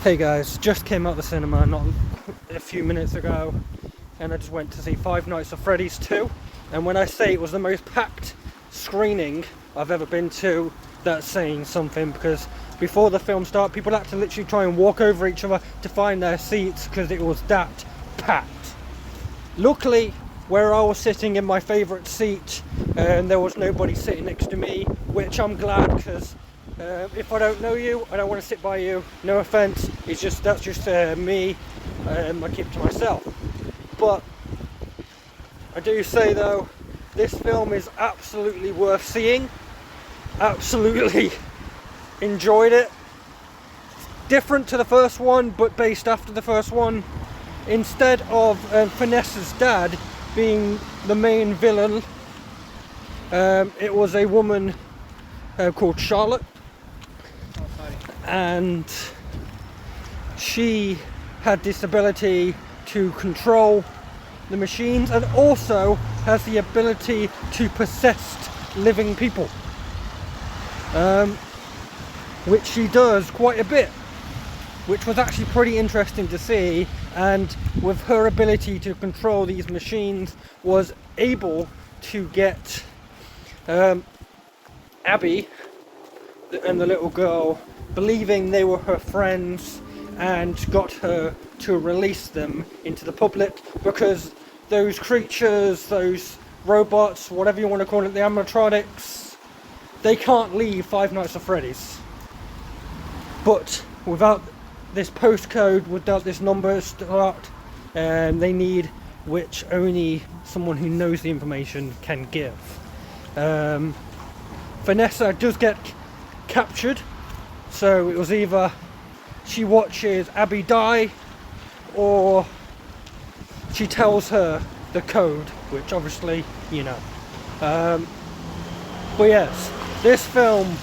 Hey guys, just came out of the cinema not a few minutes ago, and I just went to see Five Nights at Freddy's 2. And when I say it was the most packed screening I've ever been to, that's saying something, because before the film started, people had to literally try and walk over each other to find their seats because it was that packed. Luckily, where I was sitting in my favourite seat, there was nobody sitting next to me, which I'm glad, because if I don't know you, I don't want to sit by you. No offence, that's just me. I keep to myself. But I do say though, this film is absolutely worth seeing. Absolutely enjoyed it. Different to the first one, but based after the first one. Instead of Vanessa's dad being the main villain, it was a woman called Charlotte, and she had this ability to control the machines and also has the ability to possess living people, which she does quite a bit, which was actually pretty interesting to see. And with her ability to control these machines, was able to get Abby and the little girl believing they were her friends, and got her to release them into the public, because those creatures, those robots, whatever you want to call it, the animatronics, they can't leave Five Nights at Freddy's. But without this postcode, without this number start, they need, which only someone who knows the information can give. Vanessa does get captured, so it was either she watches Abby die, or she tells her the code, which obviously, you know. But yes, this film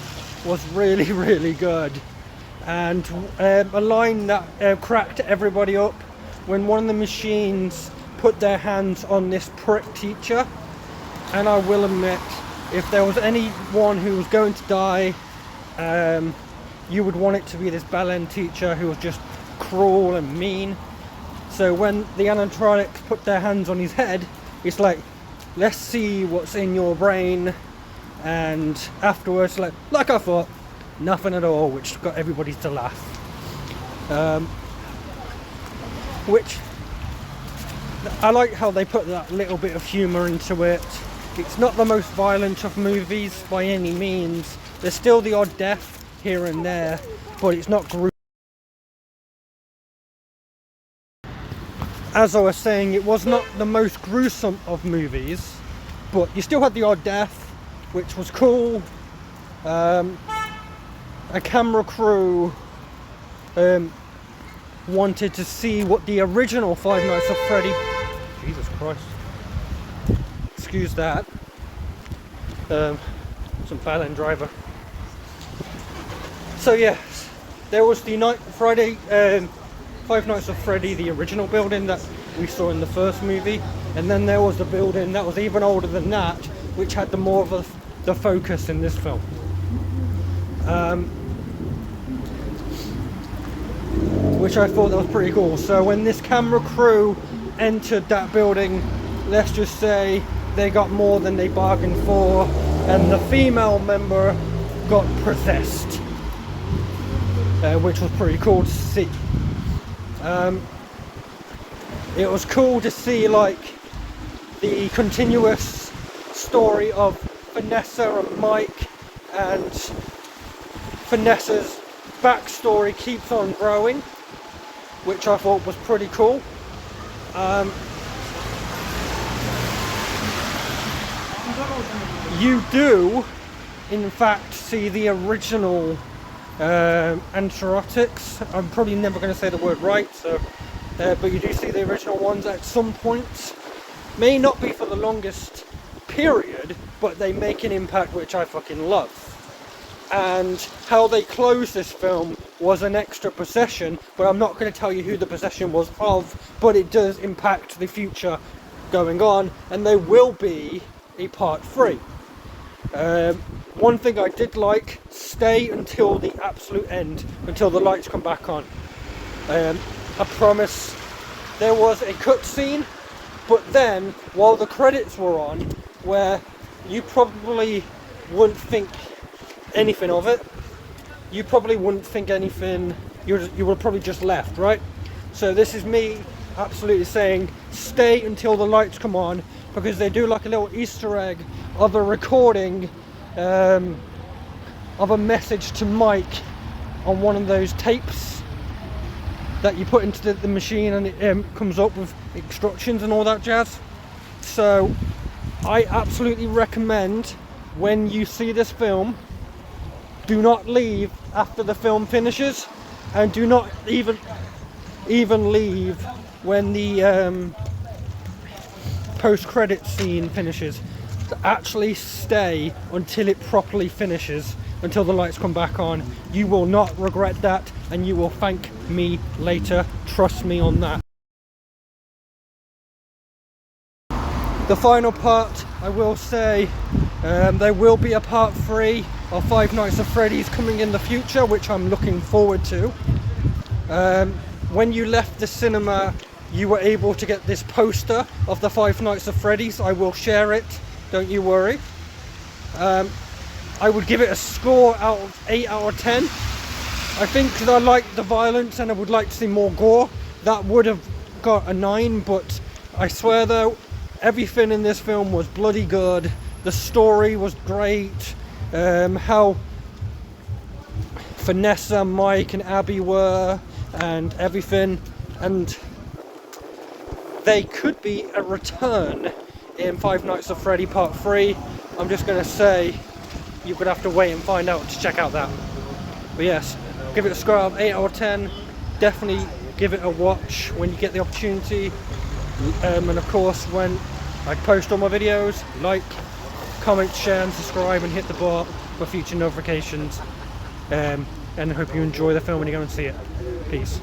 was really, really good. And a line that cracked everybody up, when one of the machines put their hands on this prick teacher. And I will admit, if there was anyone who was going to die, you would want it to be this bell-end teacher who was just cruel and mean. So when the animatronics put their hands on his head, it's like, let's see what's in your brain. And afterwards, like I thought, nothing at all, which got everybody to laugh. Which I like how they put that little bit of humour into it. It's not the most violent of movies by any means. There's still the odd death here and there, but it's not gruesome. As I was saying, it was not the most gruesome of movies, but you still had the odd death, which was cool. A camera crew wanted to see what the original Five Nights at Freddy... Jesus Christ. Excuse that. Some Fallon driver. So yes, there was the Five Nights at Freddy, the original building that we saw in the first movie, and then there was the building that was even older than that, which had more of the focus in this film. Which I thought that was pretty cool. So when this camera crew entered that building, let's just say they got more than they bargained for, and the female member got possessed, which was pretty cool to see. It was cool to see the continuous story of Vanessa and Mike, and Vanessa's backstory keeps on growing, which I thought was pretty cool. You do, in fact, see the original animatronics. I'm probably never going to say the word right, so but you do see the original ones at some point. May not be for the longest period, but they make an impact, which I fucking love. And how they closed this film was an extra possession, but I'm not going to tell you who the possession was of, but it does impact the future going on, and there will be a part 3. One thing I did like, stay until the absolute end, until the lights come back on. I promise. There was a cutscene, but then while the credits were on, where you probably wouldn't think anything of it, you probably wouldn't think anything. You would probably just left, right? So this is me absolutely saying stay until the lights come on, because they do like a little Easter egg of a recording of a message to Mike on one of those tapes that you put into the machine, and it comes up with instructions and all that jazz. So I absolutely recommend, when you see this film, do not leave after the film finishes, and do not even leave when the post-credit scene finishes. To actually stay until it properly finishes, until the lights come back on. You will not regret that, and you will thank me later. Trust me on that. The final part, I will say, there will be a part 3 of Five Nights at Freddy's coming in the future, which I'm looking forward to. When you left the cinema, you were able to get this poster of the Five Nights at Freddy's. I will share it, don't you worry. I would give it a score out of 8 out of 10. I think because I like the violence and I would like to see more gore, that would have got a 9, but I swear though, everything in this film was bloody good. The story was great. How Vanessa, Mike and Abby were, and everything. And they could be a return in Five Nights at Freddy Part 3. I'm just going to say, you're going to have to wait and find out to check out that. But yes, give it a score of 8 out of 10. Definitely give it a watch when you get the opportunity. And of course, when I post all my videos, like, comment, share and subscribe, and hit the bell for future notifications. And I hope you enjoy the film when you go and see it. Peace.